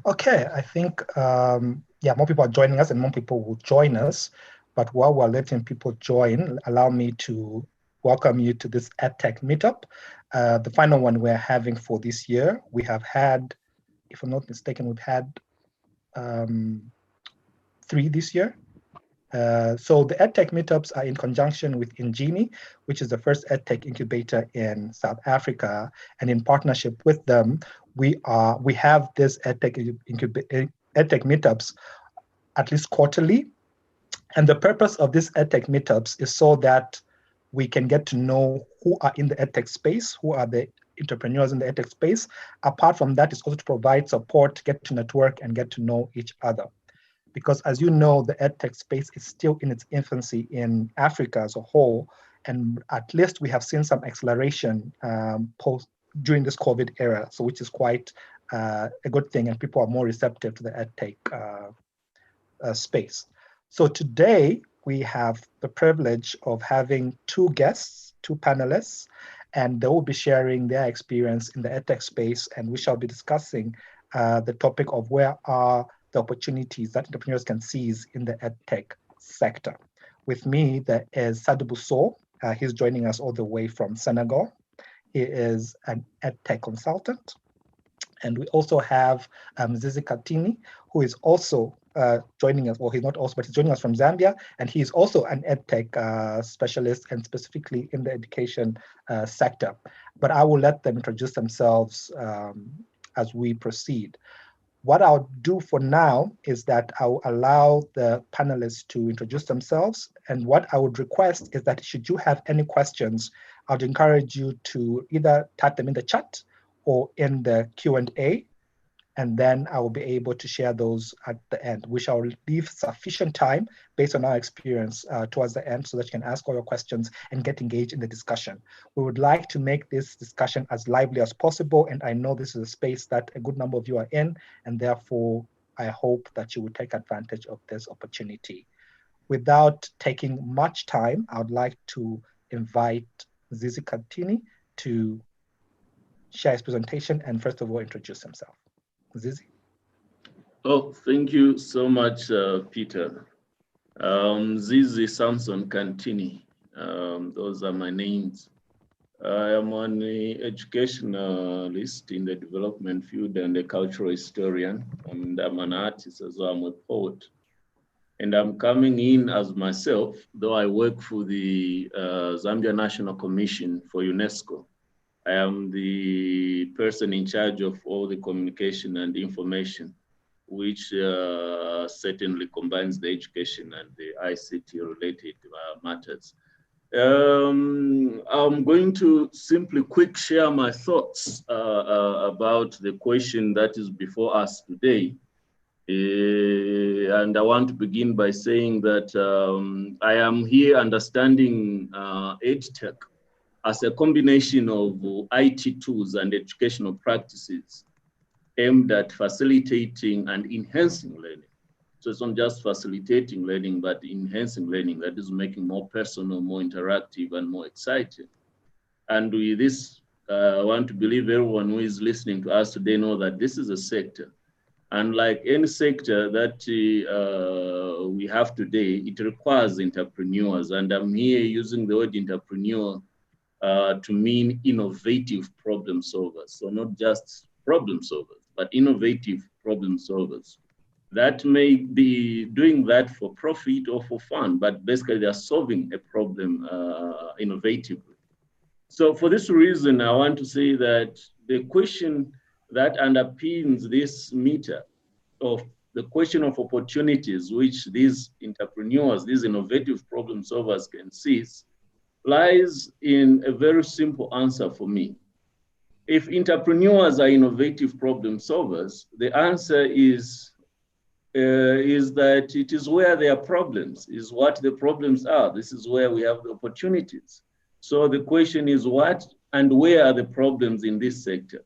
Okay, I think, yeah, more people are joining us and more people will join us. But while we're letting people join, allow me to welcome you to this EdTech meetup, the final one we're having for this year. We have had, if I'm not mistaken, we've had 3 this year. So the EdTech meetups are in conjunction with Ingenie, which is the first EdTech incubator in South Africa. And in partnership with them, we have this EdTech meetups at least quarterly. And the purpose of these EdTech meetups is so that we can get to know who are in the EdTech space, who are the entrepreneurs in the EdTech space. Apart from that, it's also to provide support, get to network, and get to know each other. Because as you know, the EdTech space is still in its infancy in Africa as a whole. And at least we have seen some acceleration during this COVID era, so which is quite a good thing, and people are more receptive to the EdTech space. So today we have the privilege of having 2 guests, 2 panelists, and they will be sharing their experience in the EdTech space, and we shall be discussing the topic of where are the opportunities that entrepreneurs can seize in the EdTech sector. With me, there is Sadibou Sow. He's joining us all the way from Senegal. He is an EdTech consultant. And we also have Zizi Katini, who is also joining us, well, he's not also, but he's joining us from Zambia, and he's also an EdTech specialist and specifically in the education sector. But I will let them introduce themselves as we proceed. What I'll do for now is that I'll allow the panelists to introduce themselves. And what I would request is that should you have any questions, I'd encourage you to either type them in the chat or in the Q&A, and then I will be able to share those at the end. We shall leave sufficient time based on our experience towards the end so that you can ask all your questions and get engaged in the discussion. We would like to make this discussion as lively as possible, and I know this is a space that a good number of you are in, and therefore I hope that you will take advantage of this opportunity. Without taking much time, I would like to invite Zizi Katini to share his presentation and first of all introduce himself. Zizi. Oh, thank you so much, Peter. Zizi Samson Kantini. Those are my names. I am an educationalist in the development field and a cultural historian, and I'm an artist as well. I'm a poet. And I'm coming in as myself, though I work for the Zambia National Commission for UNESCO. I am the person in charge of all the communication and information, which certainly combines the education and the ICT related matters. I'm going to simply quick share my thoughts about the question that is before us today. And I want to begin by saying that I am here understanding EdTech as a combination of IT tools and educational practices aimed at facilitating and enhancing learning. So it's not just facilitating learning, but enhancing learning that is making more personal, more interactive, and more exciting. And with this, I want to believe everyone who is listening to us today know that this is a sector. And like any sector that we have today, it requires entrepreneurs. And I'm here using the word entrepreneur to mean innovative problem solvers. So not just problem solvers, but innovative problem solvers. That may be doing that for profit or for fun, but basically they're solving a problem innovatively. So for this reason, I want to say that the question that underpins this meter of the question of opportunities which these entrepreneurs, these innovative problem solvers can seize, lies in a very simple answer for me. If entrepreneurs are innovative problem solvers, the answer is that it is where there are problems, is what the problems are. This is where we have the opportunities. So the question is what and where are the problems in this sector?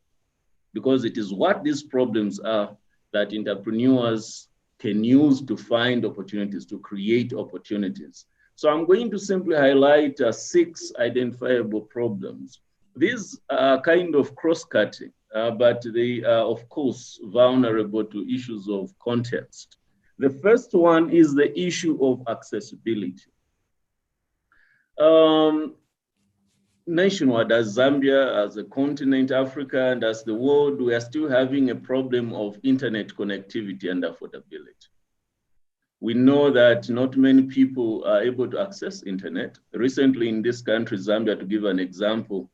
Because it is what these problems are that entrepreneurs can use to find opportunities, to create opportunities. So I'm going to simply highlight 6 identifiable problems. These are kind of cross-cutting. but they are, of course, vulnerable to issues of context. The first one is the issue of accessibility. Nationwide, as Zambia, as a continent, Africa, and as the world, we are still having a problem of internet connectivity and affordability. We know that not many people are able to access internet. Recently in this country, Zambia, to give an example,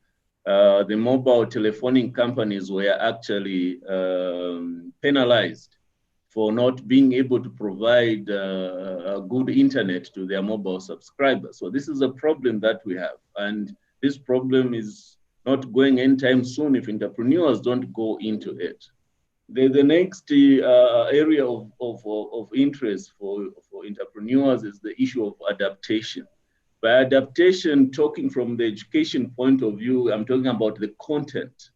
the mobile telephoning companies were actually penalized for not being able to provide good internet to their mobile subscribers. So this is a problem that we have. And this problem is not going anytime soon if entrepreneurs don't go into it. The next area of interest for entrepreneurs is the issue of adaptation. By adaptation, talking from the education point of view, I'm talking about the content.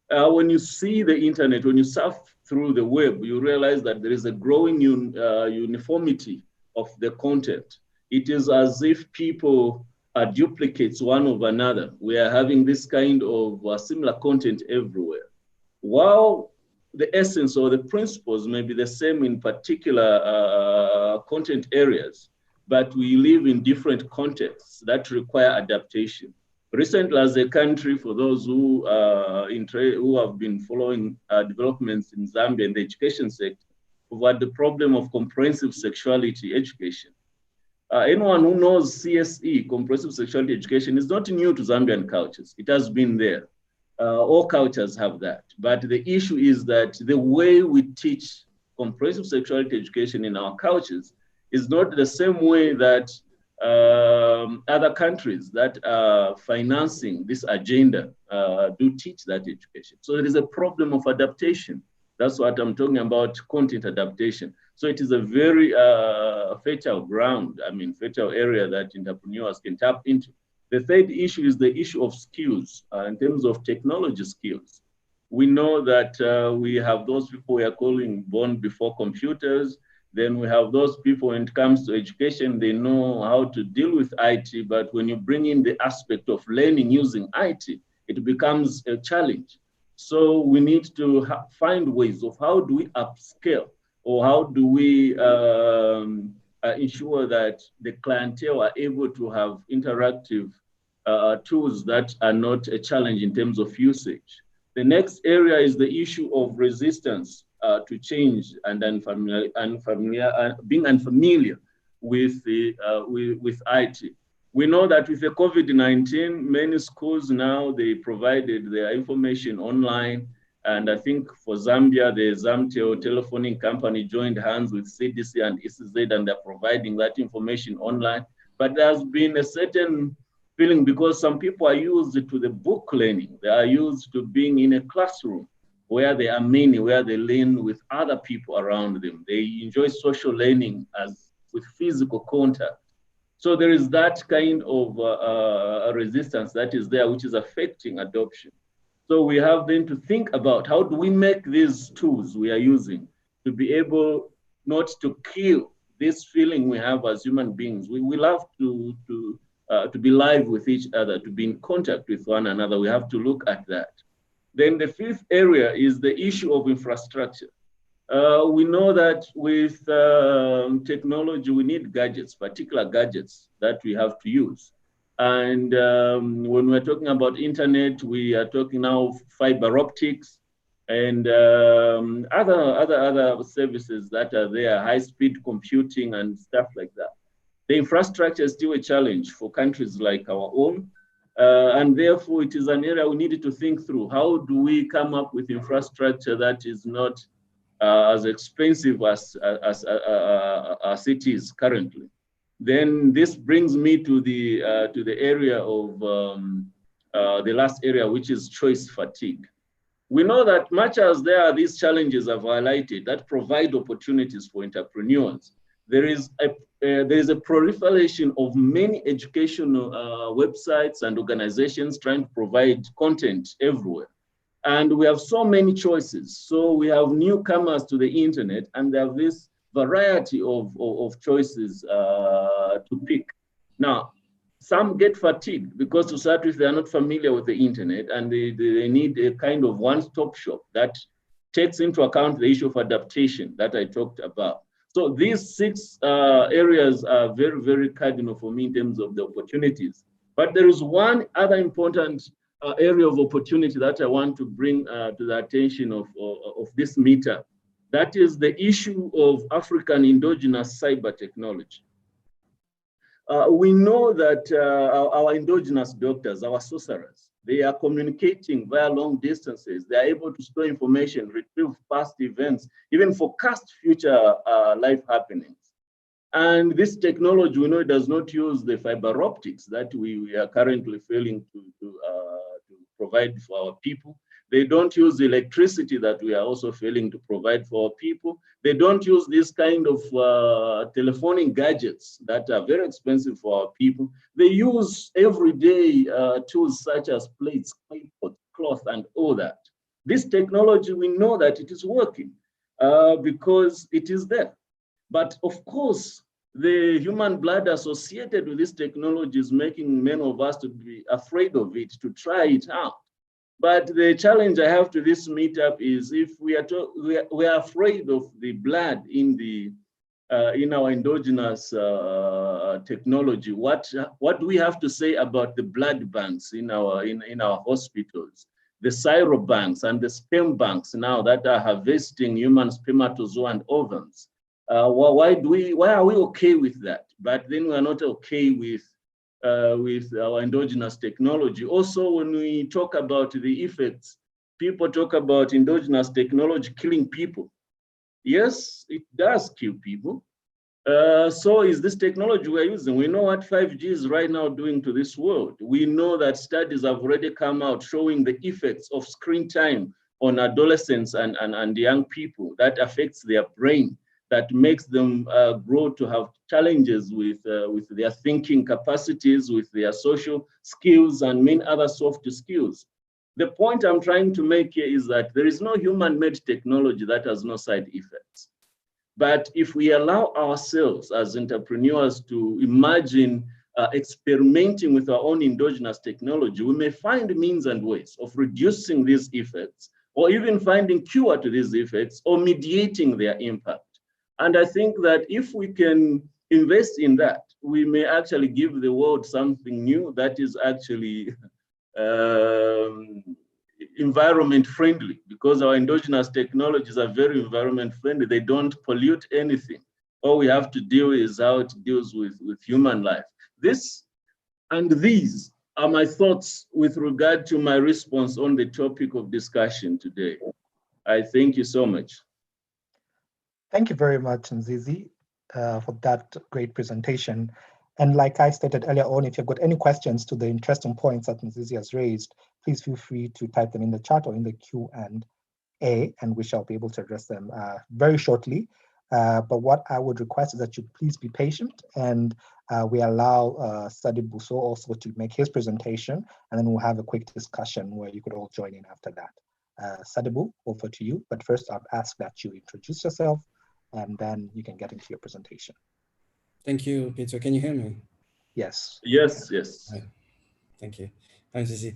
When you see the internet, when you surf through the web, you realize that there is a growing uniformity of the content. It is as if people are duplicates one of another. We are having this kind of similar content everywhere. While the essence or the principles may be the same in particular content areas, but we live in different contexts that require adaptation. Recently, as a country, for those who have been following developments in Zambia in the education sector, we've had the problem of comprehensive sexuality education. Anyone who knows CSE, comprehensive sexuality education, is not new to Zambian cultures. It has been there. All cultures have that. But the issue is that the way we teach comprehensive sexuality education in our cultures is not the same way that other countries that are financing this agenda do teach that education. So there is a problem of adaptation. That's what I'm talking about, content adaptation. So it is a very fertile ground, fertile area that entrepreneurs can tap into. The third issue is the issue of skills in terms of technology skills. We know that we have those people we are calling born before computers. Then we have those people when it comes to education, they know how to deal with IT, but when you bring in the aspect of learning using IT, it becomes a challenge. So we need to find ways of how do we upscale or how do we ensure that the clientele are able to have interactive tools that are not a challenge in terms of usage. The next area is the issue of resistance to change and being unfamiliar with IT. We know that with the COVID-19, many schools now, they provided their information online. And I think for Zambia, the Zamtel telephoning company joined hands with CDC and ECZ, and they're providing that information online. But there's been a certain feeling because some people are used to the book learning. They are used to being in a classroom where they are many, where they learn with other people around them. They enjoy social learning as with physical contact. So there is that kind of resistance that is there, which is affecting adoption. So we have then to think about how do we make these tools we are using to be able not to kill this feeling we have as human beings. We love to be live with each other, to be in contact with one another. We have to look at that. Then the fifth area is the issue of infrastructure. We know that with technology, we need gadgets, particular gadgets that we have to use. And when we're talking about internet, we are talking now fiber optics and other services that are there, high-speed computing and stuff like that. The infrastructure is still a challenge for countries like our own. And therefore, it is an area we needed to think through. How do we come up with infrastructure that is not as expensive as it is currently? Then this brings me to the area of the last area, which is choice fatigue. We know that much as there are these challenges I've highlighted that provide opportunities for entrepreneurs, there is a proliferation of many educational websites and organizations trying to provide content everywhere. And we have so many choices. So we have newcomers to the internet, and they have this variety of choices to pick. Now, some get fatigued because to start with, they are not familiar with the internet, and they need a kind of one-stop shop that takes into account the issue of adaptation that I talked about. So these six areas are very, very cardinal for me in terms of the opportunities. But there is one other important area of opportunity that I want to bring to the attention of this meetup. That is the issue of African endogenous cyber technology. We know that our endogenous doctors, our sorcerers, they are communicating via long distances. They are able to store information, retrieve past events, even forecast future life happenings. And this technology, we know, it does not use the fiber optics that we are currently failing to provide for our people. They don't use the electricity that we are also failing to provide for our people. They don't use this kind of telephoning gadgets that are very expensive for our people. They use everyday tools such as plates, cloth, and all that. This technology, we know that it is working because it is there. But of course, the human blood associated with this technology is making many of us to be afraid of it, to try it out. But the challenge I have to this meetup is if we are afraid of the blood in our endogenous technology, what do we have to say about the blood banks in our hospitals, the cyro banks and the sperm banks now that are harvesting human spermatozoa and ovums? Why are we okay with that? But then we are not okay with our endogenous technology. Also, when we talk about the effects, people talk about endogenous technology killing people. Yes, it does kill people. So is this technology we're using? We know what 5G is right now doing to this world. We know that studies have already come out showing the effects of screen time on adolescents and young people that affects their brain, that makes them grow to have challenges with their thinking capacities, with their social skills, and many other soft skills. The point I'm trying to make here is that there is no human-made technology that has no side effects. But if we allow ourselves as entrepreneurs to imagine experimenting with our own endogenous technology, we may find means and ways of reducing these effects, or even finding cure to these effects, or mediating their impact. And I think that if we can invest in that, we may actually give the world something new that is actually environment friendly, because our endogenous technologies are very environment friendly. They don't pollute anything. All we have to deal is how it deals with human life. This and these are my thoughts with regard to my response on the topic of discussion today. I thank you so much. Thank you very much, Nzizi, for that great presentation. And like I stated earlier on, if you've got any questions to the interesting points that Nzizi has raised, please feel free to type them in the chat or in the Q&A, and we shall be able to address them very shortly. But what I would request is that you please be patient, and we allow Sadibou Sow also to make his presentation, and then we'll have a quick discussion where you could all join in after that. Sadibou, over to you. But first, I'll ask that you introduce yourself, and then you can get into your presentation. Thank you, Peter. Can you hear me? Yes. Yes, yes. Right. Thank you. Thanks, Zizi.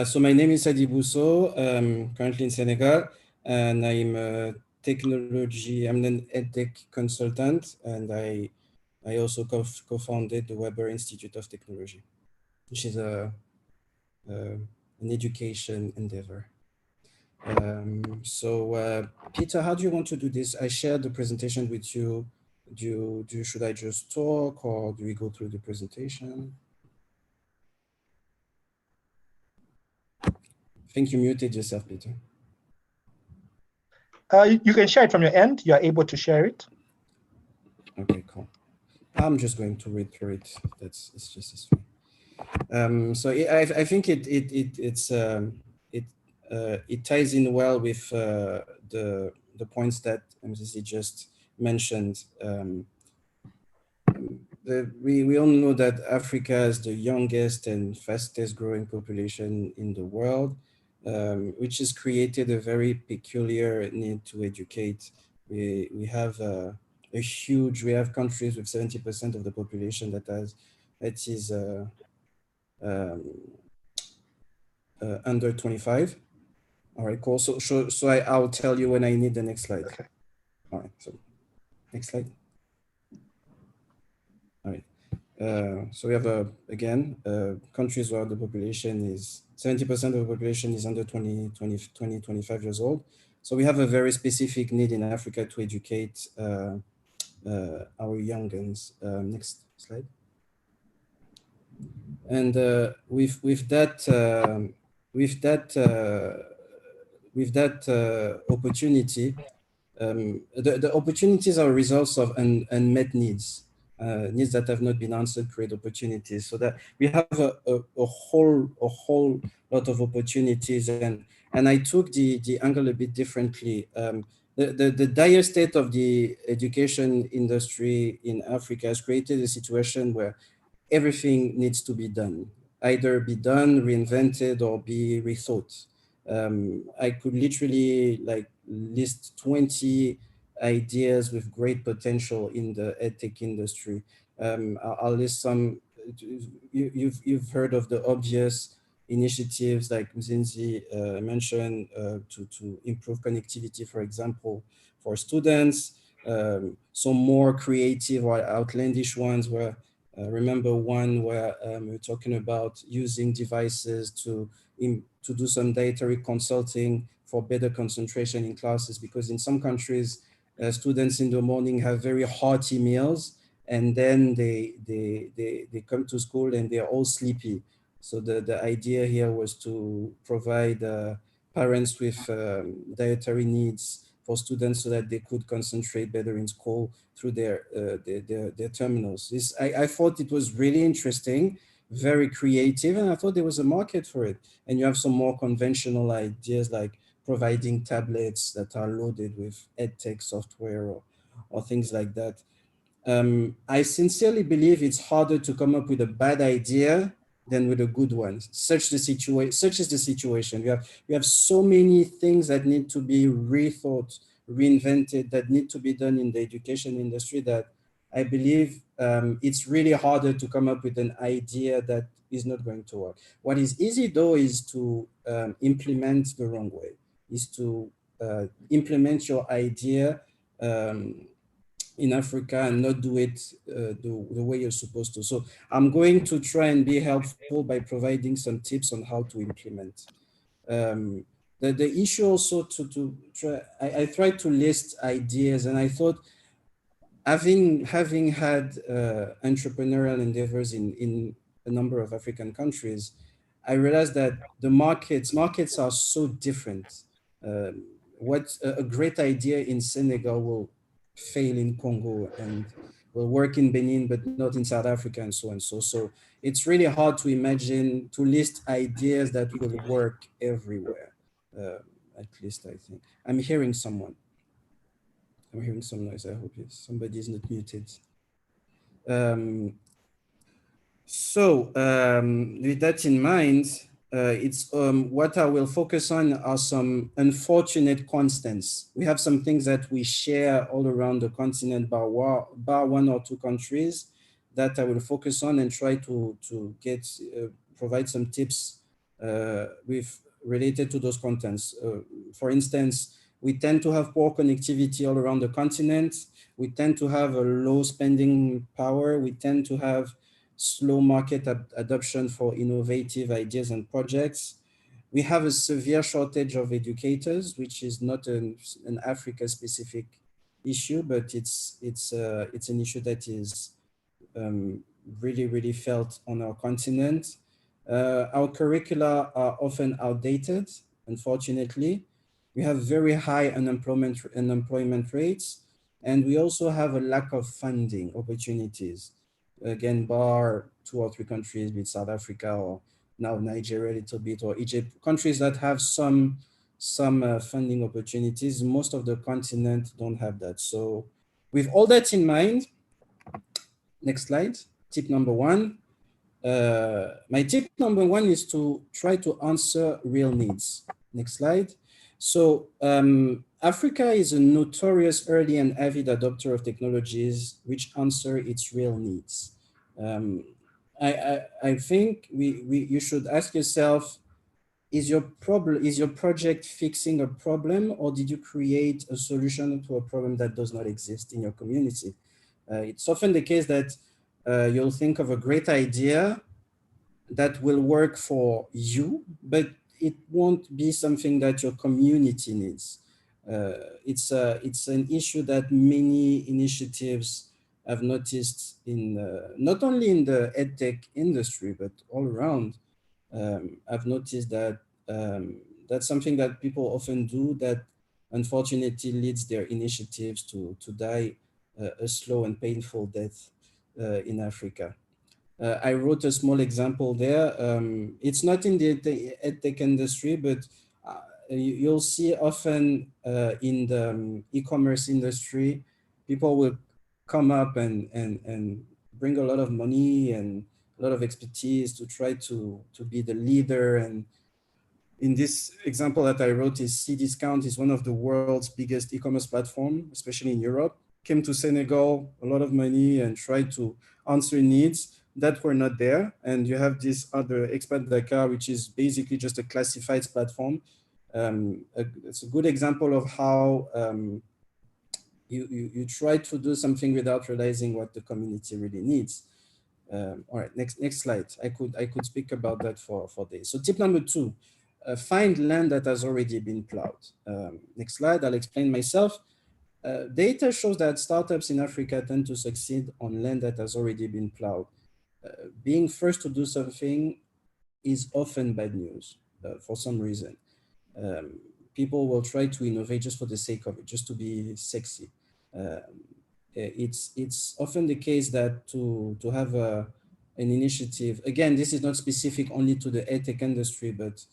So my name is Sadibou Sow, currently in Senegal, and I'm an EdTech consultant, and I also co-founded the Weber Institute of Technology, which is an education endeavor. Peter, how do you want to do this? I shared the presentation with you. Should I just talk, or do we go through the presentation? I think you muted yourself, Peter. You can share it from your end. You're able to share it. Okay, cool. I'm just going to read through it. It's just as fine. So I think it ties in well with the points that MCC just mentioned. We all know that Africa is the youngest and fastest growing population in the world, which has created a very peculiar need to educate. We have we have countries with 70% of the population that is under 25. All right, cool. So I'll tell you when I need the next slide. Okay. All right, so next slide. All right. So we have, again, countries where the population is 70% of the population is under 25 years old. So we have a very specific need in Africa to educate our youngins. Next slide. And with that opportunity, the opportunities are results of unmet needs. Needs that have not been answered create opportunities. So that we have a whole lot of opportunities, and I took the angle a bit differently. The dire state of the education industry in Africa has created a situation where everything needs to be done, either be done, reinvented, or be rethought. I could literally like list 20 ideas with great potential in the EdTech industry. I'll list some. You've heard of the obvious initiatives like Mzinzi mentioned to improve connectivity, for example, for students. Some more creative or outlandish ones where remember one where we're talking about using devices to do some dietary consulting for better concentration in classes, because in some countries, students in the morning have very hearty meals, and then they come to school and they're all sleepy. So the idea here was to provide parents with dietary needs for students so that they could concentrate better in school through their terminals. I thought it was really interesting, very creative, and I thought there was a market for it. And you have some more conventional ideas like providing tablets that are loaded with EdTech software or things like that. I sincerely believe it's harder to come up with a bad idea than with a good one. Such is the situation. We have so many things that need to be rethought, reinvented, that need to be done in the education industry that I believe it's really harder to come up with an idea that is not going to work. What is easy though is to implement the wrong way, is to implement your idea in Africa and not do it the way you're supposed to. So I'm going to try and be helpful by providing some tips on how to implement. The issue also to try, I tried to list ideas, and I thought having had entrepreneurial endeavors in a number of African countries, I realized that the markets are so different. What a great idea in Senegal will fail in Congo and will work in Benin, but not in South Africa, and so on. So it's really hard to imagine, to list ideas that will work everywhere. At least I think. I'm hearing someone. I'm hearing some noise. I hope somebody is not muted. With that in mind, it's what I will focus on are some unfortunate constants. We have some things that we share all around the continent, bar one or two countries, that I will focus on and try to get provide some tips related to those contents. For instance, we tend to have poor connectivity all around the continent. We tend to have a low spending power. We tend to have slow market adoption for innovative ideas and projects. We have a severe shortage of educators, which is not an Africa-specific issue, but it's an issue that is really felt on our continent. Our curricula are often outdated, unfortunately. We have very high unemployment rates, and we also have a lack of funding opportunities. Again, bar 2 or 3 countries, be it South Africa or now Nigeria a little bit, or Egypt, countries that have some funding opportunities. Most of the continent don't have that. So with all that in mind, next slide, tip number 1. My tip number 1 is to try to answer real needs. Next slide. So Africa is a notorious early and avid adopter of technologies which answer its real needs. I think you should ask yourself, is your project fixing a problem, or did you create a solution to a problem that does not exist in your community? It's often the case that you'll think of a great idea that will work for you, but it won't be something that your community needs. It's an issue that many initiatives have noticed in not only in the edtech industry, but all around. I've noticed that that's something that people often do that unfortunately leads their initiatives to die a slow and painful death in Africa. I wrote a small example there. It's not in the edtech industry, but you'll see often in the e-commerce industry, people will come up and bring a lot of money and a lot of expertise to try to be the leader. And in this example that I wrote, is Cdiscount is one of the world's biggest e-commerce platform, especially in Europe. Came to Senegal, a lot of money, and tried to answer needs that were not there. And you have this other Expat Dakar, which is basically just a classifieds platform. It's a good example of how you try to do something without realizing what the community really needs. All right, next slide. I could speak about that for days. So tip number 2, find land that has already been plowed. Next slide, I'll explain myself. Data shows that startups in Africa tend to succeed on land that has already been plowed. Being first to do something is often bad news for some reason. People will try to innovate just for the sake of it, just to be sexy. It's often the case that to have an initiative, again, this is not specific only to the edtech industry, but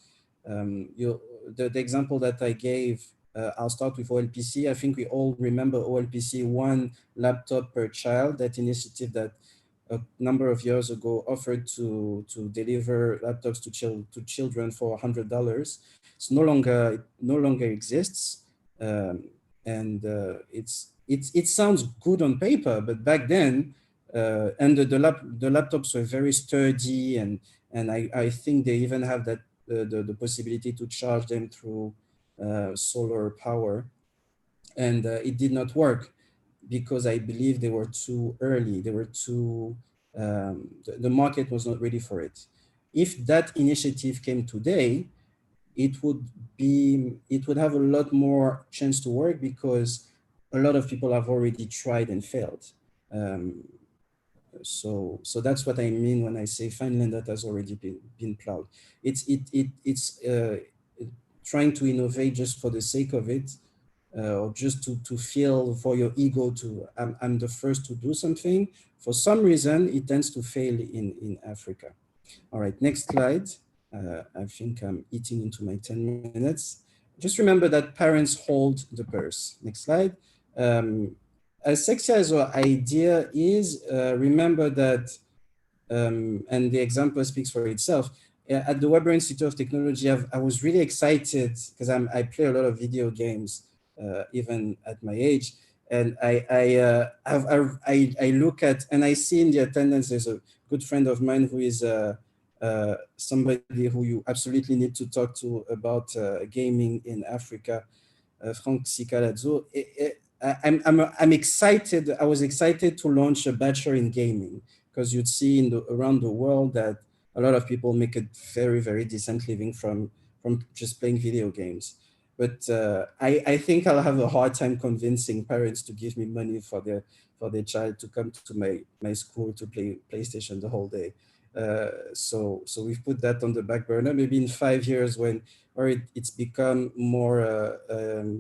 the example that I gave, I'll start with OLPC. I think we all remember OLPC, one laptop per child, that initiative that a number of years ago offered to deliver laptops to children for $100. It's it no longer exists. And it sounds good on paper, but back then, and the laptops were very sturdy, and I think they even have that the possibility to charge them through solar power, and it did not work because I believe they were too early. They were too the market was not ready for it. If that initiative came today, it would have a lot more chance to work because a lot of people have already tried and failed. So that's what I mean when I say find land that has already been plowed. It's trying to innovate just for the sake of it, or just to feel for your ego to I'm the first to do something. For some reason, it tends to fail in Africa. All right, next slide. I think I'm eating into my 10 minutes. Just remember that parents hold the purse. Next slide. As sexy as our idea is, remember that, and the example speaks for itself. At the Weber Institute of Technology, I was really excited because I play a lot of video games, even at my age. And I look at, and I see in the attendance, there's a good friend of mine who is somebody who you absolutely need to talk to about gaming in Africa, Frank Sikaladzo. I'm excited. I was excited to launch a bachelor in gaming because you'd see around the world that a lot of people make a very, very decent living from just playing video games. But I think I'll have a hard time convincing parents to give me money for their child to come to my school to play PlayStation the whole day. So we've put that on the back burner. Maybe in 5 years it's become more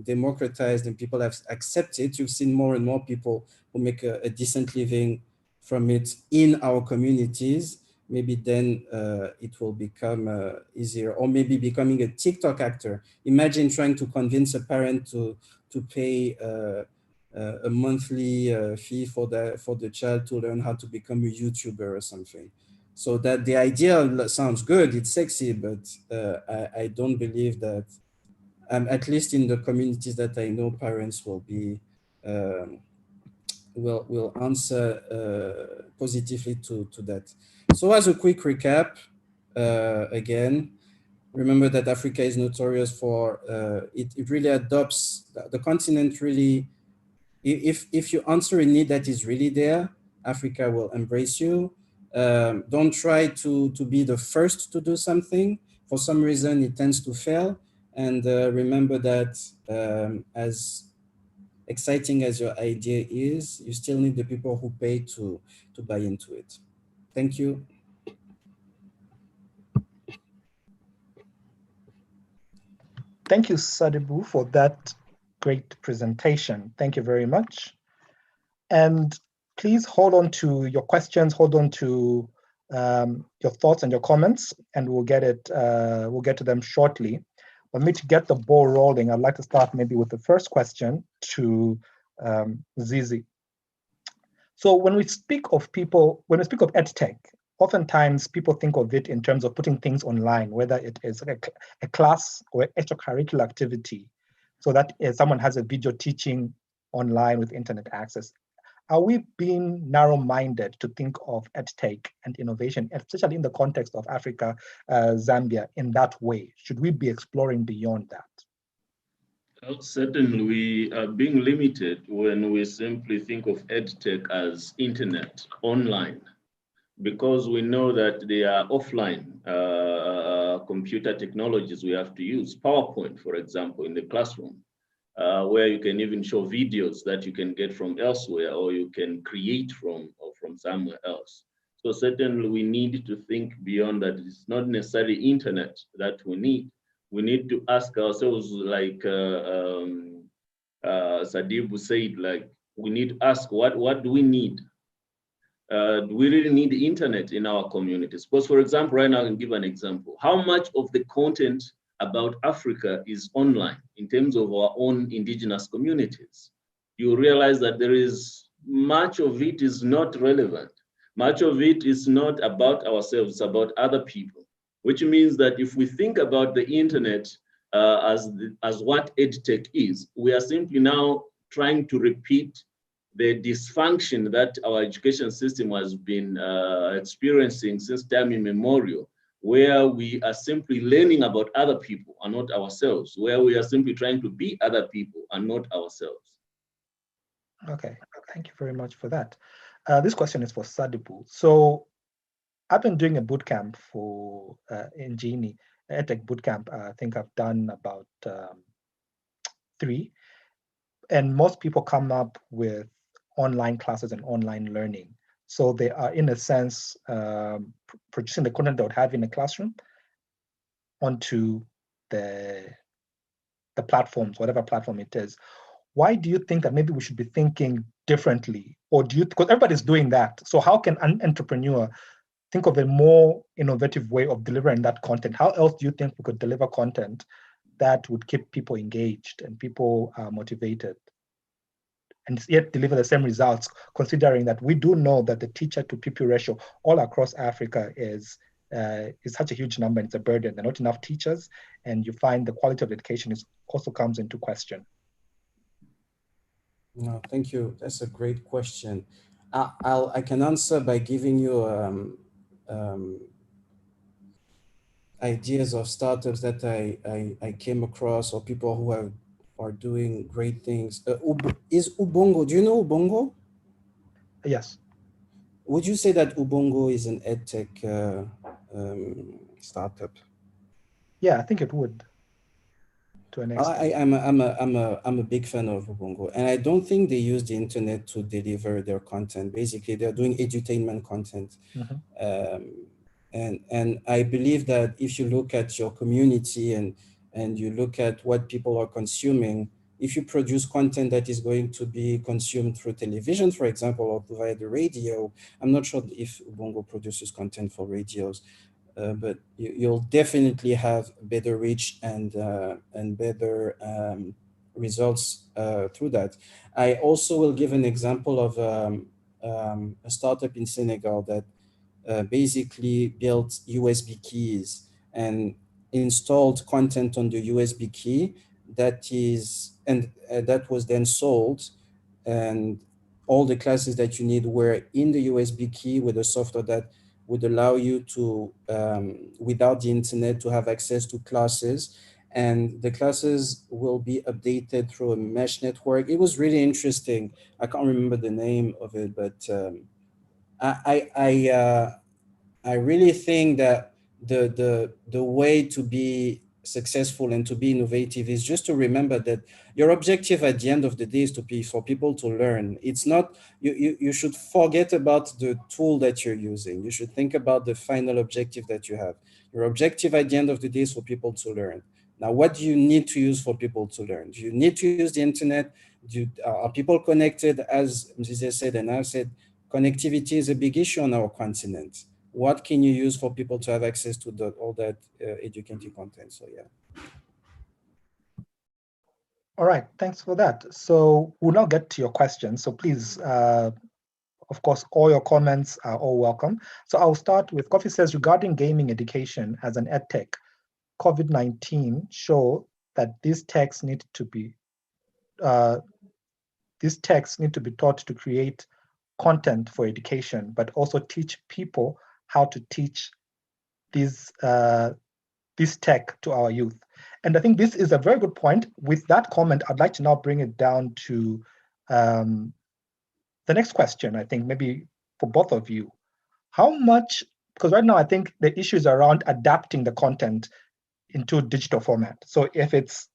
democratized and people have accepted, you've seen more and more people who make a decent living from it in our communities. Maybe then it will become easier, or maybe becoming a TikTok actor. Imagine trying to convince a parent to pay a monthly fee for the child to learn how to become a YouTuber or something. So that the idea sounds good, it's sexy, but I don't believe that, at least in the communities that I know, parents will be will answer positively to that. So as a quick recap, again, remember that Africa is notorious for, it really adopts, the continent really, if you answer a need that is really there, Africa will embrace you. Don't try to be the first to do something. For some reason, it tends to fail. And remember that as exciting as your idea is, you still need the people who pay to buy into it. Thank you. Thank you, Sadibu, for that great presentation. Thank you very much. And please hold on to your questions, hold on to your thoughts and your comments, and we'll get to them shortly. But me to get the ball rolling, I'd like to start maybe with the first question to Zizi. So when we speak of EdTech, oftentimes people think of it in terms of putting things online, whether it is a class or extracurricular activity, so that someone has a video teaching online with internet access. Are we being narrow-minded to think of EdTech and innovation, especially in the context of Africa, Zambia, in that way? Should we be exploring beyond that? Certainly, we are being limited when we simply think of EdTech as internet, online, because we know that there are offline computer technologies we have to use. PowerPoint, for example, in the classroom, where you can even show videos that you can get from elsewhere, or you can create from somewhere else. So certainly we need to think beyond that. It's not necessarily internet that we need. We need to ask ourselves, like Sadibu said, like we need to ask what do we need? Do we really need the internet in our communities? Because, for example, right now I can give an example. How much of the content about Africa is online in terms of our own indigenous communities? You realize that there is much of it is not relevant. Much of it is not about ourselves, it's about other people, which means that if we think about the internet as what EdTech is, we are simply now trying to repeat the dysfunction that our education system has been experiencing since time immemorial, where we are simply learning about other people and not ourselves, where we are simply trying to be other people and not ourselves. Okay, thank you very much for that. This question is for Sadibu. So I've been doing a bootcamp for in Genie, EdTech bootcamp. I think I've done about 3. And most people come up with online classes and online learning. So they are, in a sense, producing the content they would have in a classroom onto the platforms, whatever platform it is. Why do you think that maybe we should be thinking differently? Or do you, because everybody's doing that. So how can an entrepreneur think of a more innovative way of delivering that content? How else do you think we could deliver content that would keep people engaged and people motivated, and yet deliver the same results, considering that we do know that the teacher to pupil ratio all across Africa is such a huge number, and it's a burden. There are not enough teachers, and you find the quality of education also comes into question. No, thank you. That's a great question. I can answer by giving you ideas of startups that I came across, or people who are doing great things. Is Ubongo, do you know Ubongo? Yes. Would you say that Ubongo is an EdTech startup? Yeah, I think it would, to an extent. I'm a big fan of Ubongo, and I don't think they use the internet to deliver their content. Basically, they're doing edutainment content. Mm-hmm. And I believe that if you look at your community and you look at what people are consuming, if you produce content that is going to be consumed through television, for example, or via the radio, I'm not sure if Ubongo produces content for radios, but you'll definitely have better reach and better results through that. I also will give an example of a startup in Senegal that basically built USB keys and installed content on the USB key that was then sold, and all the classes that you need were in the USB key with a software that would allow you to, without the internet, to have access to classes. And the classes will be updated through a mesh network. It was really interesting. I can't remember the name of it, but I, I, uh, I really think that the way to be successful and to be innovative is just to remember that your objective at the end of the day is to be for people to learn. It's not, you should forget about the tool that you're using. You should think about the final objective that you have. Your objective at the end of the day is for people to learn. Now, what do you need to use for people to learn? Do you need to use the internet? Are people connected? As Mzize said and I've said, connectivity is a big issue on our continent. What can you use for people to have access to all that educative content? So yeah. All right, thanks for that. So we'll now get to your questions. So please, of course, all your comments are all welcome. So I'll start with Kofi says, regarding gaming education as an EdTech, COVID-19 show that these texts need to be taught to create content for education, but also teach people how to teach this tech to our youth. And I think this is a very good point. With that comment, I'd like to now bring it down to the next question, I think maybe for both of you. How much, because right now I think the issue is around adapting the content into digital format. So if it's,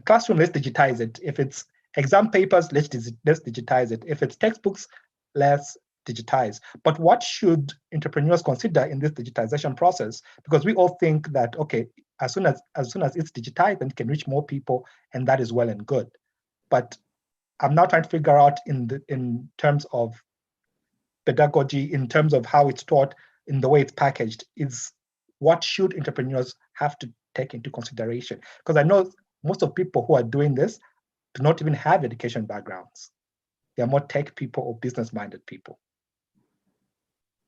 classroom, let's digitize it. If it's exam papers, let's digitize it. If it's textbooks, let's digitize. But what should entrepreneurs consider in this digitization process? Because we all think that, okay, as soon as it's digitized, then it can reach more people, and that is well and good. But I'm now trying to figure out in terms of pedagogy, in terms of how it's taught, in the way it's packaged, is what should entrepreneurs have to take into consideration? Because I know most of people who are doing this do not even have education backgrounds. They're more tech people or business-minded people.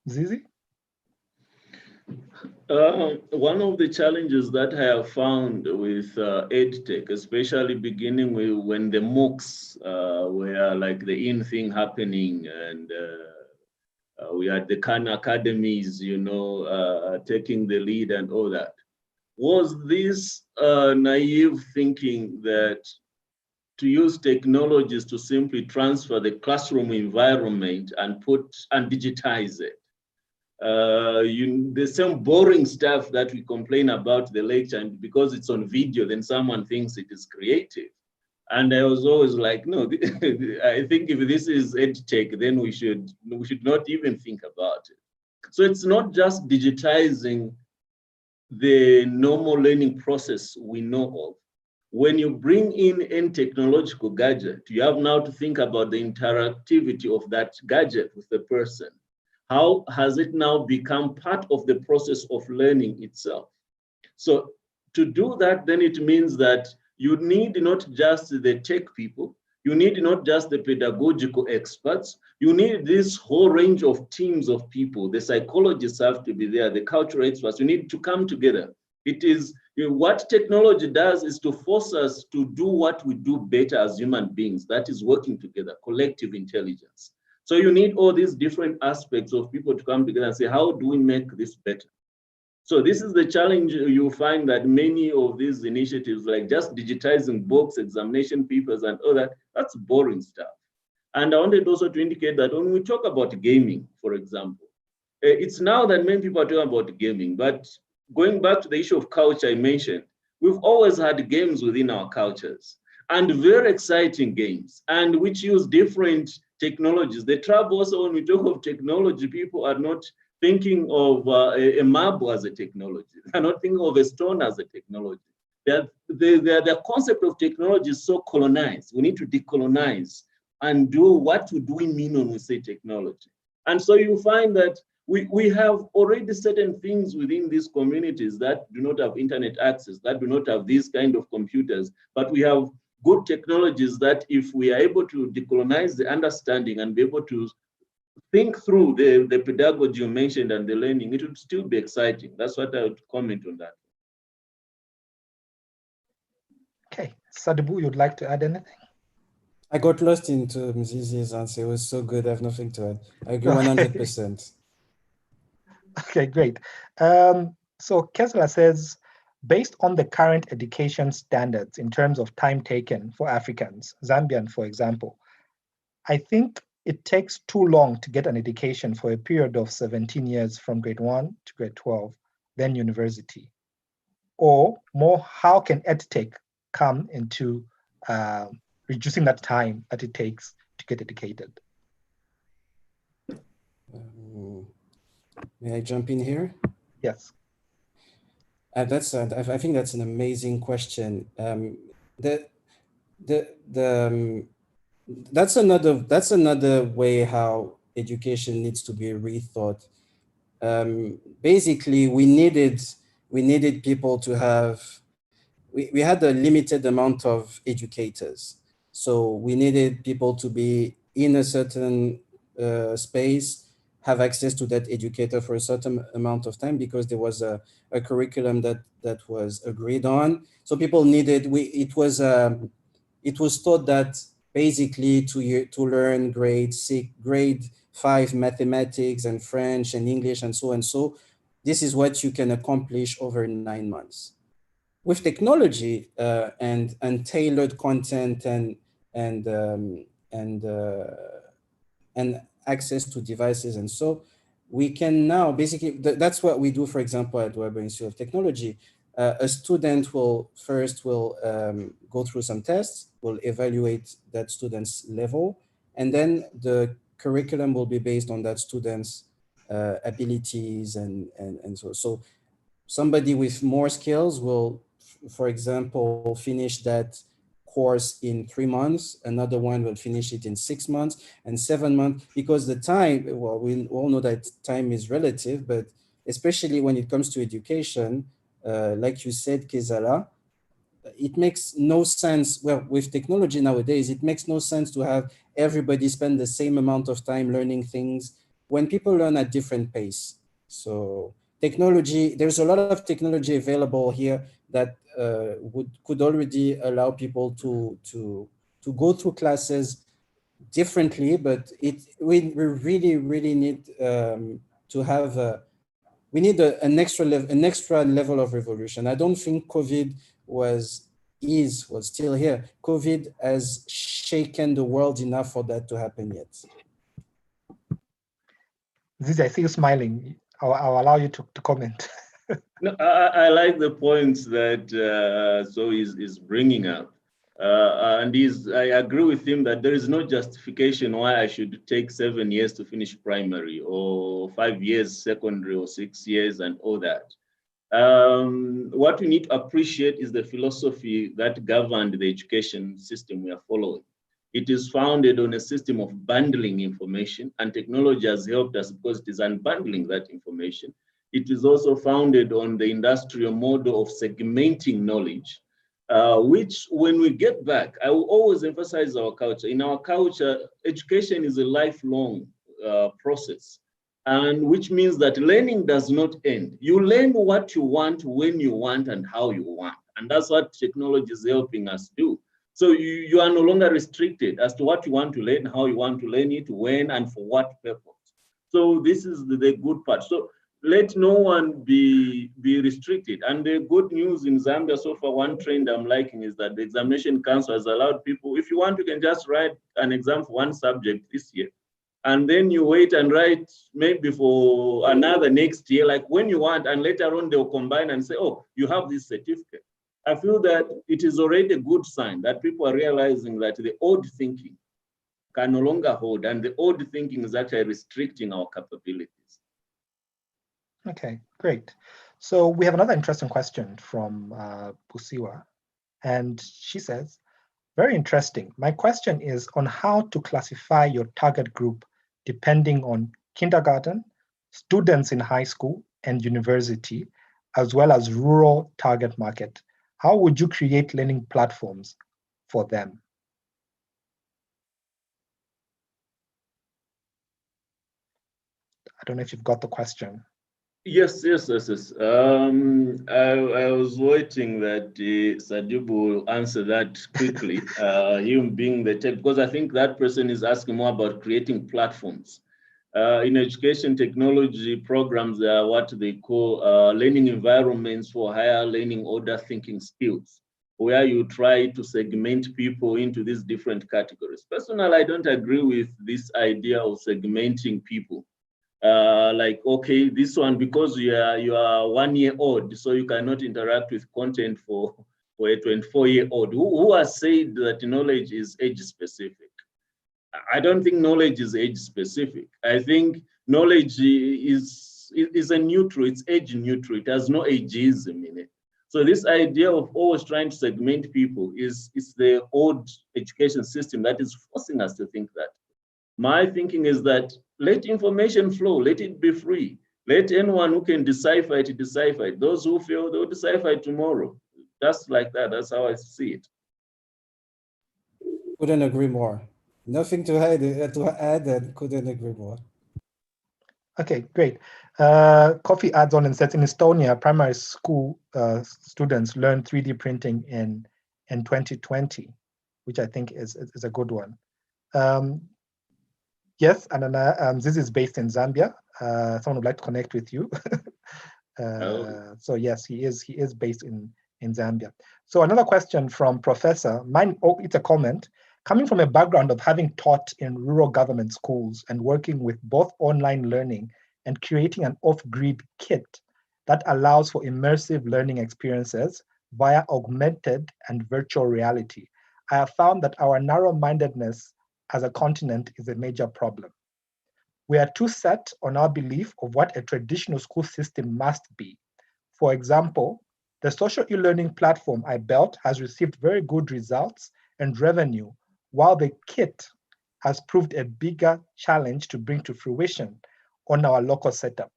Zizi? One of the challenges that I have found with EdTech, especially beginning with when the MOOCs were like the in thing happening, and we had the Khan Academies, taking the lead and all that, was this naive thinking that to use technologies to simply transfer the classroom environment and digitize it. The same boring stuff that we complain about the lecture, and because it's on video, then someone thinks it is creative. And I was always like, no, I think if this is EdTech, then we should not even think about it. So it's not just digitizing the normal learning process we know of. When you bring in any technological gadget, you have now to think about the interactivity of that gadget with the person. How has it now become part of the process of learning itself? So to do that, then it means that you need not just the tech people, you need not just the pedagogical experts, you need this whole range of teams of people. The psychologists have to be there, the cultural experts, you need to come together. It is, what technology does is to force us to do what we do better as human beings, that is working together, collective intelligence. So you need all these different aspects of people to come together and say, how do we make this better? So this is the challenge. You find that many of these initiatives, like just digitizing books, examination papers and all that, that's boring stuff. And I wanted also to indicate that when we talk about gaming, for example, it's now that many people are talking about gaming, but going back to the issue of culture I mentioned, we've always had games within our cultures, and very exciting games, and which use different technologies. The trouble also, when we talk of technology, people are not thinking of a marble as a technology. They're not thinking of a stone as a technology. The concept of technology is so colonized. We need to decolonize and do what do we mean when we say technology. And so you find that we have already certain things within these communities that do not have internet access, that do not have these kind of computers, but we have good technologies that if we are able to decolonize the understanding and be able to think through the pedagogy you mentioned and the learning, it would still be exciting. That's what I would comment on that. Okay, Sadibou, you'd like to add anything? I got lost into Mzizi's answer. It was so good. I have nothing to add. I agree 100%. Okay, great. So Kessler says, based on the current education standards in terms of time taken for Africans, Zambian, for example, I think it takes too long to get an education for a period of 17 years from grade 1 to grade 12, then university. Or more, how can EdTech come into reducing that time that it takes to get educated? May I jump in here? Yes. I think that's an amazing question. The the the That's another way how education needs to be rethought. Basically, we needed people to have we had a limited amount of educators, so we needed people to be in a certain space, have access to that educator for a certain amount of time because there was a curriculum that was agreed on. So people needed we it was thought that basically to learn grade 5 mathematics and French and English and so and so, this is what you can accomplish over 9 months. With technology and tailored content and um, and uh, and access to devices, and so we can now basically that's what we do. For example, at Weber Institute of Technology, a student will go through some tests, will evaluate that student's level, and then the curriculum will be based on that student's abilities and so somebody with more skills will, for example, finish that course in 3 months. Another one will finish it in 6 months and 7 months, because the time, well, we all know that time is relative, but especially when it comes to education, like you said, Kezala, it makes no sense. Well, with technology nowadays, it makes no sense to have everybody spend the same amount of time learning things when people learn at different pace. So technology, there's a lot of technology available here that could already allow people to go through classes differently, but we really need to have we need an extra level of revolution. I don't think COVID was still here. COVID has shaken the world enough for that to happen yet. Zizi, I see you smiling. I'll allow you to comment. No, I like the points that Zoe is bringing up. I agree with him that there is no justification why I should take 7 years to finish primary or 5 years secondary or 6 years and all that. What we need to appreciate is the philosophy that governed the education system we are following. It is founded on a system of bundling information, and technology has helped us because it is unbundling that information. It is also founded on the industrial model of segmenting knowledge, which when we get back, I will always emphasize our culture. In our culture, education is a lifelong process, and which means that learning does not end. You learn what you want, when you want, and how you want. And that's what technology is helping us do. So you are no longer restricted as to what you want to learn, how you want to learn it, when, and for what purpose. So this is the good part. So let no one be restricted. And the good news in Zambia so far, one trend I'm liking is that the examination council has allowed people, if you want, you can just write an exam for one subject this year. And then you wait and write maybe for another next year, like when you want, and later on they'll combine and say, oh, you have this certificate. I feel that it is already a good sign that people are realizing that the old thinking can no longer hold, and the old thinking is actually restricting our capabilities. Okay, great. So we have another interesting question from Pusiwa, and she says, very interesting. My question is on how to classify your target group depending on kindergarten, students in high school and university, as well as rural target market. How would you create learning platforms for them? I don't know if you've got the question. Yes. I was waiting that Sadibu will answer that quickly, him being the tech, because I think that person is asking more about creating platforms. In education technology programs, there are what they call learning environments for higher learning order thinking skills, where you try to segment people into these different categories. Personally, I don't agree with this idea of segmenting people. Like, okay, this one, because you are 1 year old, so you cannot interact with content for a 24-year-old. Who has said that knowledge is age specific? I don't think knowledge is age specific. I think knowledge is a neutral, it's age neutral. It has no ageism in it. So this idea of always trying to segment people is the old education system that is forcing us to think that. My thinking is that let information flow, let it be free. Let anyone who can decipher it, decipher it. Those who fail, they'll decipher it tomorrow. Just like that, that's how I see it. Couldn't agree more. Nothing to add, and couldn't agree more. Okay, great. Coffee adds on and says in Estonia, primary school students learned 3D printing in 2020, which I think is a good one. Yes, and this is based in Zambia. Someone would like to connect with you. So yes, he is based in Zambia. So another question from Professor. Mine, it's a comment. Coming from a background of having taught in rural government schools and working with both online learning and creating an off-grid kit that allows for immersive learning experiences via augmented and virtual reality, I have found that our narrow-mindedness as a continent is a major problem. We are too set on our belief of what a traditional school system must be. For example, the social e-learning platform I built has received very good results and revenue, while the kit has proved a bigger challenge to bring to fruition on our local setup.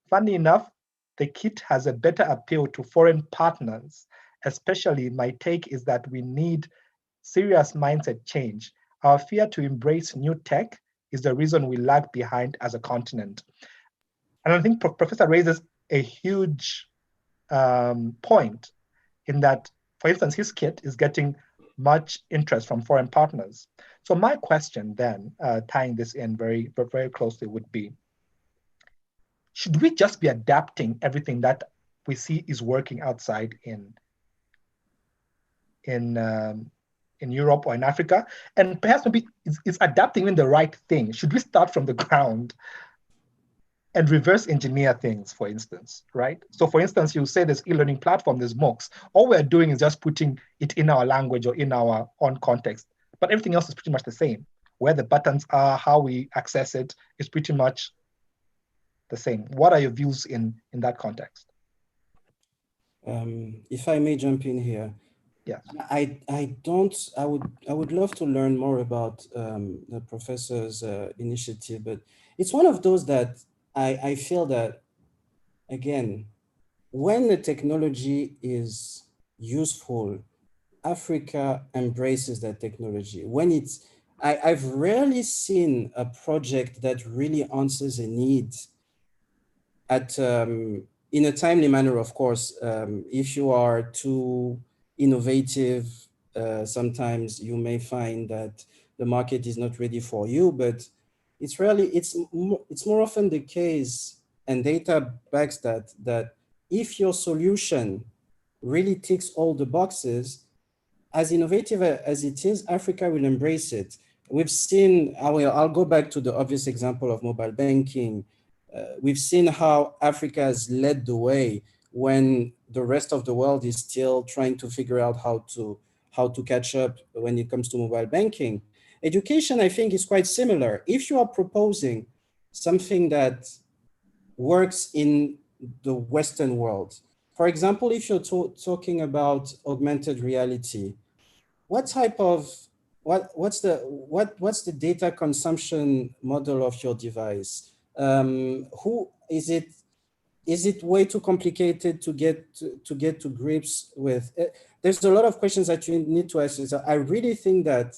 Funny enough, the kit has a better appeal to foreign partners, especially my take is that we need serious mindset change. Our fear to embrace new tech is the reason we lag behind as a continent. And I think Professor raises a huge point in that, for instance, his kit is getting much interest from foreign partners. So my question then, tying this in very, very closely would be, should we just be adapting everything that we see is working outside in Europe or in Africa? And perhaps maybe it's adapting in the right thing. Should we start from the ground and reverse engineer things, for instance, right? So for instance, you say there's e-learning platform, there's MOOCs. All we're doing is just putting it in our language or in our own context, but everything else is pretty much the same. Where the buttons are, how we access it is pretty much the same. What are your views in that context? If I may jump in here. Yes. I would love to learn more about the professor's initiative, but it's one of those that I feel that, again, when the technology is useful, Africa embraces that technology. When I've rarely seen a project that really answers a need in a timely manner, of course. If you are too innovative, sometimes you may find that the market is not ready for you, but it's more often the case, and data backs that if your solution really ticks all the boxes, as innovative as it is, Africa will embrace it. We've seen, I'll go back to the obvious example of mobile banking. We've seen how Africa has led the way when the rest of the world is still trying to figure out how to catch up when it comes to mobile banking. Education, I think, is quite similar. If you are proposing something that works in the Western world, for example, if you're talking about augmented reality, what type of what's the data consumption model of your device? Who is it? Is it way too complicated to get to grips with? There's a lot of questions that you need to ask. So I really think that,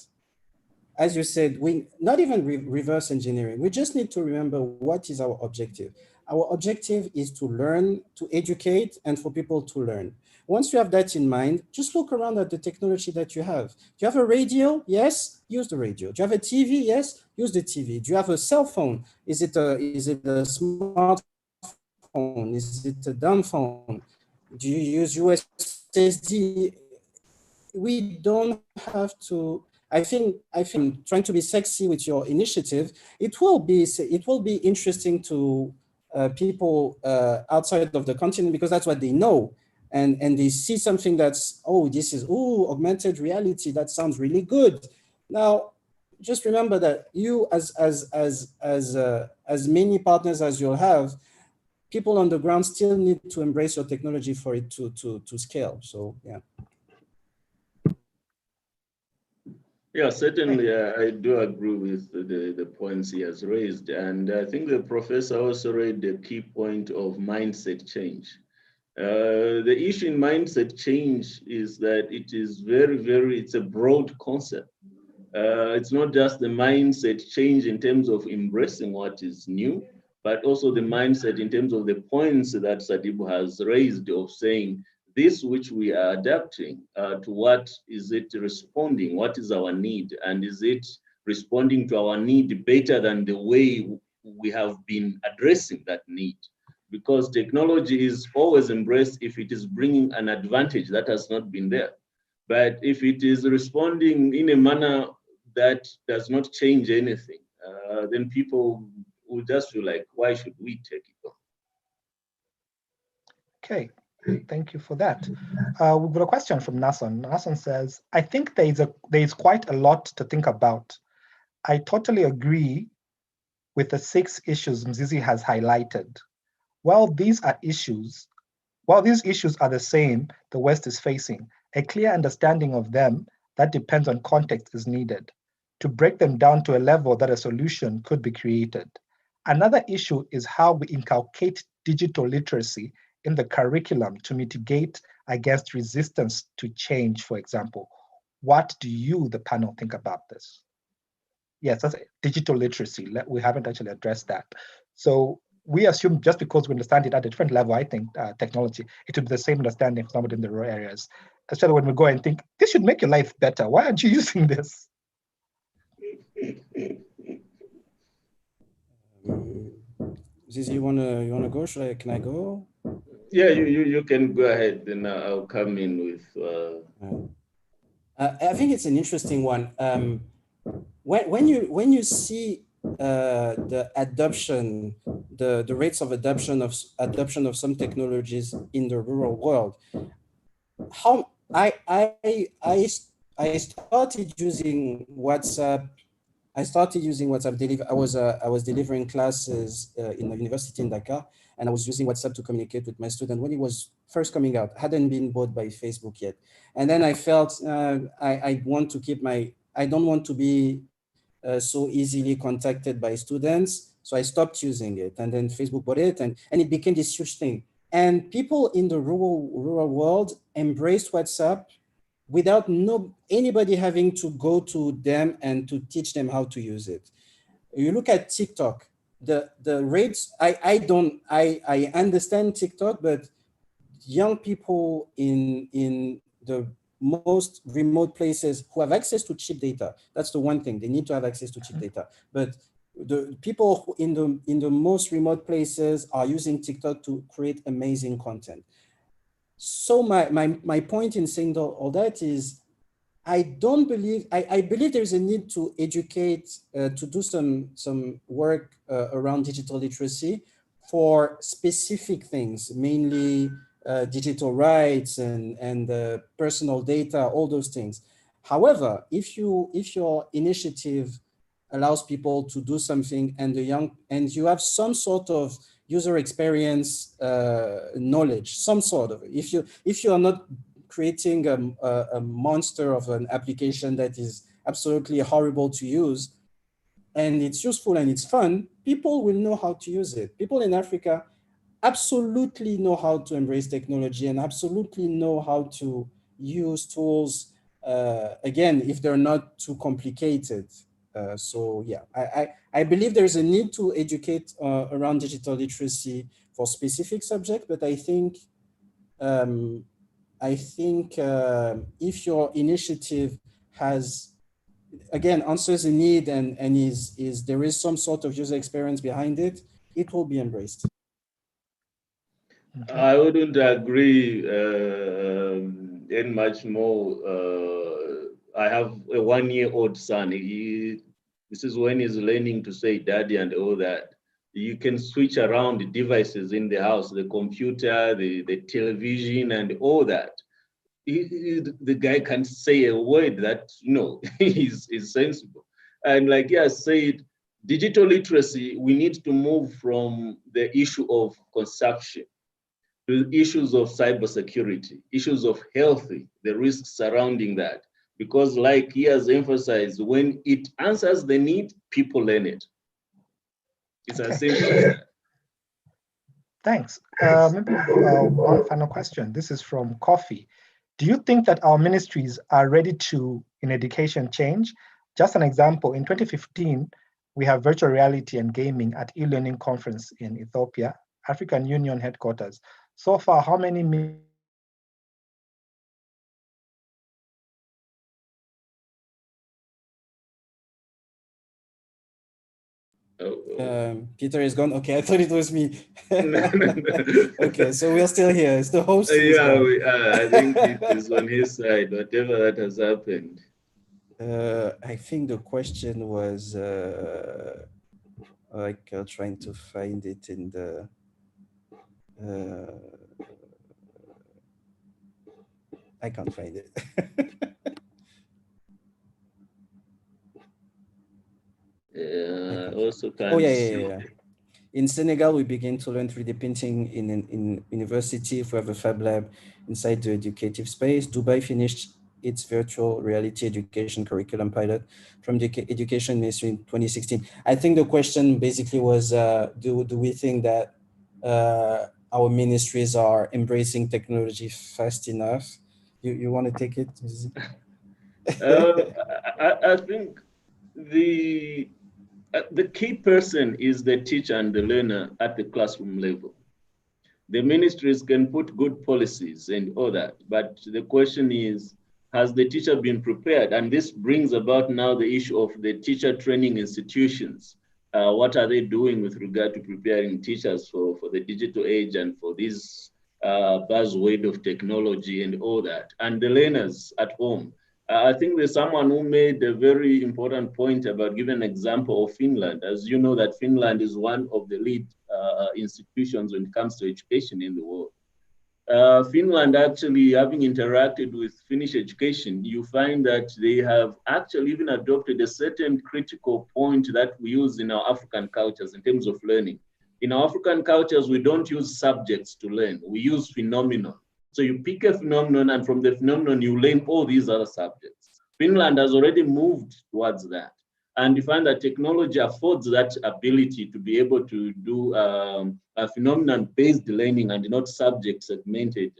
as you said, we not even reverse engineering. We just need to remember what is our objective. Our objective is to learn, to educate, and for people to learn. Once you have that in mind, just look around at the technology that you have. Do you have a radio? Yes, use the radio. Do you have a TV? Yes, use the TV. Do you have a cell phone? Is it a smartphone? Is it a dumb phone? Do you use USSD? We don't have to. I think trying to be sexy with your initiative, it will be interesting to people outside of the continent, because that's what they know, and they see something that's, oh, this is, oh, augmented reality, that sounds really good. Now, just remember that you, as many partners as you'll have, people on the ground still need to embrace your technology for it to scale. So yeah. Yeah, certainly, I do agree with the points he has raised. And I think the professor also raised the key point of mindset change. The issue in mindset change is that it is it's a broad concept. It's not just the mindset change in terms of embracing what is new, but also the mindset in terms of the points that Sadibu has raised of saying, this which we are adapting to, what is it responding? What is our need? And is it responding to our need better than the way we have been addressing that need? Because technology is always embraced if it is bringing an advantage that has not been there. But if it is responding in a manner that does not change anything, then people will just feel like, why should we take it on? Okay. Thank you for that. We've got a question from Nason. Nason says, I think there is quite a lot to think about. I totally agree with the 6 issues Mzizi has highlighted. While these issues are the same the West is facing, a clear understanding of them that depends on context is needed to break them down to a level that a solution could be created. Another issue is how we inculcate digital literacy in the curriculum to mitigate against resistance to change, for example. What do you, the panel, think about this? Yes, that's digital literacy. We haven't actually addressed that. So we assume just because we understand it at a different level, I think technology, it would be the same understanding for somebody in the rural areas. Especially when we go and think, this should make your life better. Why aren't you using this? Zizi, you wanna go? Can I go? Yeah, you can go ahead, then I'll come in with. I think it's an interesting one. When you see the adoption, the rates of adoption of some technologies in the rural world, how I started using WhatsApp. I started using WhatsApp. I was delivering classes in a university in Dakar, and I was using WhatsApp to communicate with my student when it was first coming out. Hadn't been bought by Facebook yet, and then I felt I want to keep I don't want to be so easily contacted by students, so I stopped using it. And then Facebook bought it, and it became this huge thing. And people in the rural world embraced WhatsApp without anybody having to go to them and to teach them how to use it. You look at TikTok, the rates, I understand TikTok, but young people in the most remote places who have access to cheap data, that's the one thing, they need to have access to cheap data. But the people in the most remote places are using TikTok to create amazing content. So my point in saying all that is, I believe there's a need to educate, to do some work around digital literacy for specific things, mainly digital rights and personal data, all those things. However, if your initiative allows people to do something and you have some sort of user experience knowledge, some sort of, if you are not creating a monster of an application that is absolutely horrible to use, and it's useful and it's fun, people will know how to use it. People in Africa absolutely know how to embrace technology and absolutely know how to use tools, again, if they're not too complicated. So yeah, I believe there's a need to educate around digital literacy for specific subjects, but I think if your initiative has, again, answers a need and is there is some sort of user experience behind it, it will be embraced. I wouldn't agree any much more. I have a 1-year-old son. This is when he's learning to say daddy and all that. You can switch around the devices in the house, the computer, the television, and all that. The guy can't say a word that, is sensible. And like I said, digital literacy, we need to move from the issue of consumption to issues of cybersecurity, issues of health, the risks surrounding that. Because like he has emphasized, when it answers the need, people learn it. It's as simple as that. Thanks. Maybe one final question. This is from Coffee. Do you think that our ministries are ready to, in education, change? Just an example, in 2015, we have virtual reality and gaming at e-learning conference in Ethiopia, African Union headquarters. So far, how many Peter is gone. Okay, I thought it was me. Okay, so we're still here. It's the host. Yeah, I think it is on his side, whatever that has happened. I think the question was like trying to find it in the. I can't find it. Also can't oh yeah. In Senegal, we begin to learn 3D printing in university. If we have a Fab Lab inside the educative space. Dubai finished its virtual reality education curriculum pilot from the Education Ministry in 2016. I think the question basically was, do we think that our ministries are embracing technology fast enough? You want to take it? I think the key person is the teacher and the learner at the classroom level. The ministries can put good policies and all that, but the question is, has the teacher been prepared? And this brings about now the issue of the teacher training institutions. What are they doing with regard to preparing teachers for the digital age and for this buzzword of technology and all that? And the learners at home. I think there's someone who made a very important point about giving an example of Finland. As you know, that Finland is one of the lead institutions when it comes to education in the world. Finland, actually, having interacted with Finnish education, you find that they have actually even adopted a certain critical point that we use in our African cultures in terms of learning. In our African cultures, we don't use subjects to learn. We use phenomenon. So you pick a phenomenon, and from the phenomenon, you learn all these other subjects. Finland has already moved towards that. And you find that technology affords that ability to be able to do a phenomenon-based learning and not subject-segmented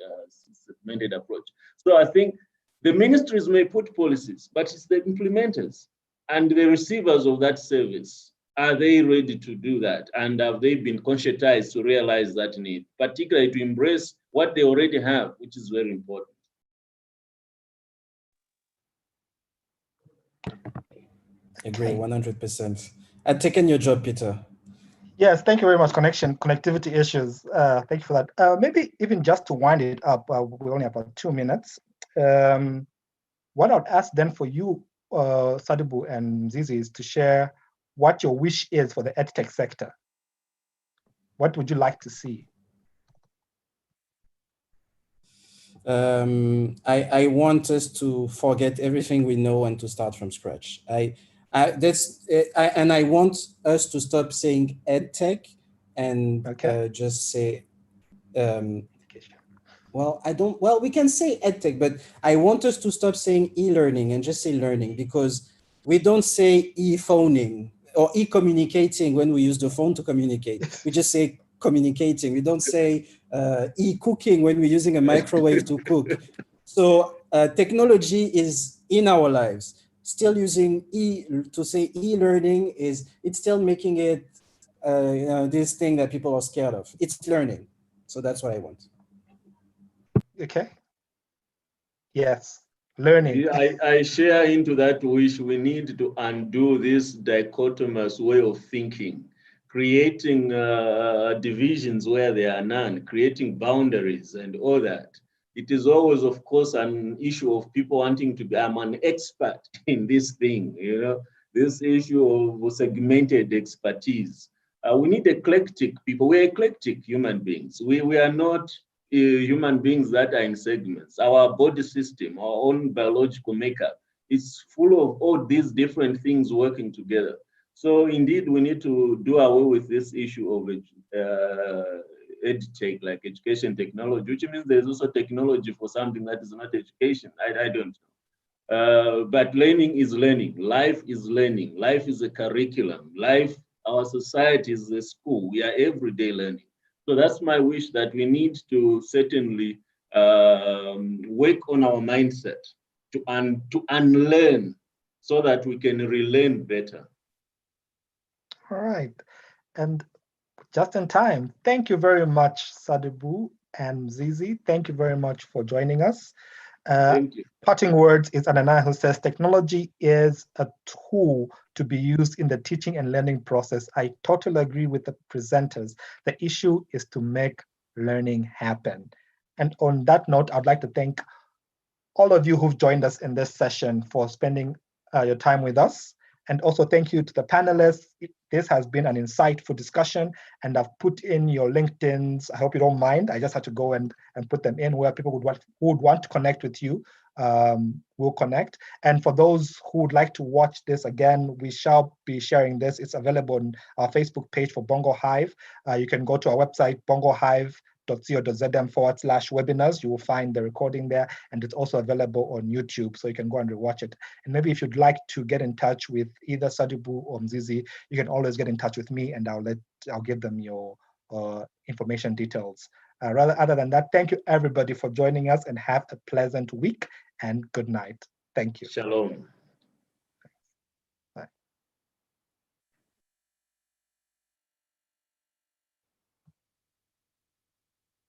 approach. So I think the ministries may put policies, but it's the implementers and the receivers of that service. Are they ready to do that? And have they been conscientized to realize that need, particularly to embrace what they already have, which is very important. Agree, 100%. I've taken your job, Peter. Yes, thank you very much. Connectivity issues. Thank you for that. Maybe even just to wind it up, we only have about 2 minutes. What I'd ask then for you, Sadibou and Zizi, is to share what your wish is for the EdTech sector. What would you like to see? I want us to forget everything we know and to start from scratch. And I want us to stop saying EdTech and just say, well, we can say EdTech, but I want us to stop saying e-learning and just say learning, because we don't say e-phoning or e-communicating when we use the phone to communicate. We just say communicating. We don't say e-cooking when we're using a microwave to cook. So technology is in our lives. still using to say e-learning it's still making it this thing that people are scared of. It's learning. So that's what I want. Okay. Yes, learning. Yeah, I share into that wish. We need to undo this dichotomous way of thinking, creating divisions where there are none, creating boundaries and all that. It is always, of course, an issue of people wanting to be, I'm an expert in this thing, this issue of segmented expertise. We need eclectic people. We're eclectic human beings. We are not human beings that are in segments. Our body system, our own biological makeup, is full of all these different things working together. So indeed, we need to do away with this issue of EdTech, like education technology, which means there's also technology for something that is not education. I don't know. But learning is learning. Life is learning. Life is a curriculum. Our society is a school. We are everyday learning. So that's my wish, that we need to certainly work on our mindset to unlearn so that we can relearn better. All right. And just in time, thank you very much, Sadibou and Zizi. Thank you very much for joining us. Thank you. Parting words is Anana, who says technology is a tool to be used in the teaching and learning process. I totally agree with the presenters. The issue is to make learning happen. And on that note, I'd like to thank all of you who've joined us in this session for spending your time with us. And also thank you to the panelists. This has been an insightful discussion, and I've put in your LinkedIns. I hope you don't mind. I just had to go and put them in where people who would want to connect with you will connect. And for those who would like to watch this again, we shall be sharing this. It's available on our Facebook page for Bongo Hive. You can go to our website, bongohive.co.zm/webinars. You will find the recording there, and it's also available on YouTube, so you can go and rewatch it. And maybe if you'd like to get in touch with either Sadibou or Mzizi, you can always get in touch with me, and I'll give them your information details. Other than that, thank you everybody for joining us, and have a pleasant week and good night. Thank you. Shalom.